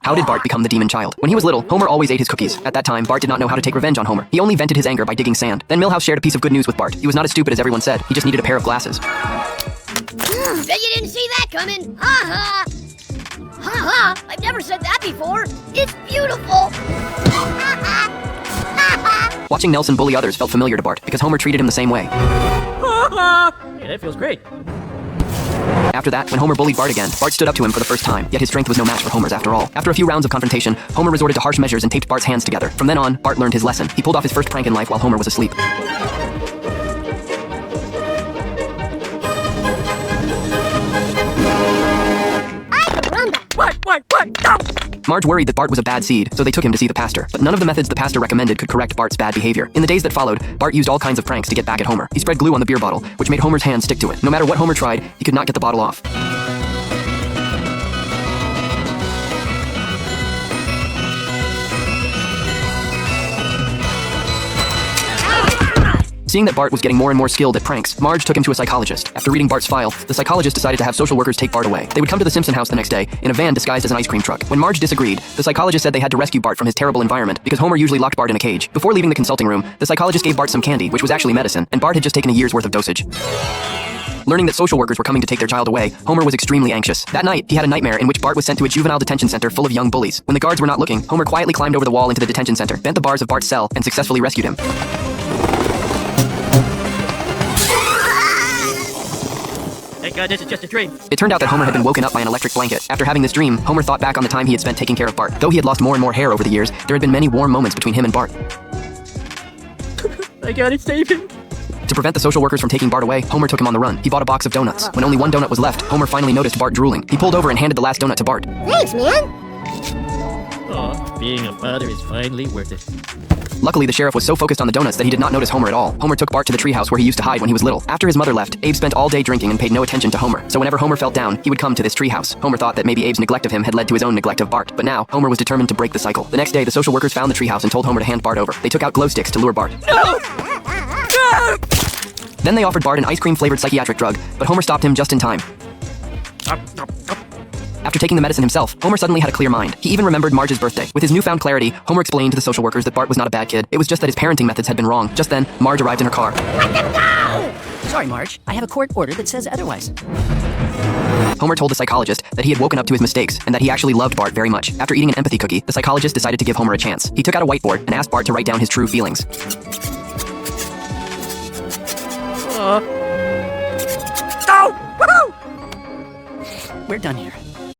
How did Bart become the demon child? When he was little, Homer always ate his cookies. At that time, Bart did not know how to take revenge on Homer. He only vented his anger by digging sand. Then Milhouse shared a piece of good news with Bart. He was not as stupid as everyone said. He just needed a pair of glasses. Bet you didn't see that coming. Ha ha. Ha ha. I've never said that before. It's beautiful. Watching Nelson bully others felt familiar to Bart because Homer treated him the same way. Yeah, that feels great. After that, when Homer bullied Bart again, Bart stood up to him for the first time, yet his strength was no match for Homer's after all. After a few rounds of confrontation, Homer resorted to harsh measures and taped Bart's hands together. From then on, Bart learned his lesson. He pulled off his first prank in life while Homer was asleep. What? No! Marge worried that Bart was a bad seed, so they took him to see the pastor. But none of the methods the pastor recommended could correct Bart's bad behavior. In the days that followed, Bart used all kinds of pranks to get back at Homer. He spread glue on the beer bottle, which made Homer's hand stick to it. No matter what Homer tried, he could not get the bottle off. Seeing that Bart was getting more and more skilled at pranks, Marge took him to a psychologist. After reading Bart's file, the psychologist decided to have social workers take Bart away. They would come to the Simpson house the next day in a van disguised as an ice cream truck. When Marge disagreed, the psychologist said they had to rescue Bart from his terrible environment because Homer usually locked Bart in a cage. Before leaving the consulting room, the psychologist gave Bart some candy, which was actually medicine, and Bart had just taken a year's worth of dosage. Learning that social workers were coming to take their child away, Homer was extremely anxious. That night, he had a nightmare in which Bart was sent to a juvenile detention center full of young bullies. When the guards were not looking, Homer quietly climbed over the wall into the detention center, bent the bars of Bart's cell, and successfully rescued him. Thank God this is just a dream. It turned out that Homer had been woken up by an electric blanket. After having this dream, Homer thought back on the time he had spent taking care of Bart. Though he had lost more and more hair over the years, there had been many warm moments between him and Bart. I gotta save him. To prevent the social workers from taking Bart away, Homer took him on the run. He bought a box of donuts. When only one donut was left, Homer finally noticed Bart drooling. He pulled over and handed the last donut to Bart. Thanks, man. Aw, being a father is finally worth it. Luckily, the sheriff was so focused on the donuts that he did not notice Homer at all. Homer took Bart to the treehouse where he used to hide when he was little. After his mother left, Abe spent all day drinking and paid no attention to Homer. So whenever Homer felt down, he would come to this treehouse. Homer thought that maybe Abe's neglect of him had led to his own neglect of Bart. But now, Homer was determined to break the cycle. The next day, the social workers found the treehouse and told Homer to hand Bart over. They took out glow sticks to lure Bart. No! No! Then they offered Bart an ice cream-flavored psychiatric drug, but Homer stopped him just in time. After taking the medicine himself, Homer suddenly had a clear mind. He even remembered Marge's birthday. With his newfound clarity, Homer explained to the social workers that Bart was not a bad kid. It was just that his parenting methods had been wrong. Just then, Marge arrived in her car. Let them go! Sorry, Marge. I have a court order that says otherwise. Homer told the psychologist that he had woken up to his mistakes and that he actually loved Bart very much. After eating an empathy cookie, the psychologist decided to give Homer a chance. He took out a whiteboard and asked Bart to write down his true feelings. Oh! Woohoo! We're done here.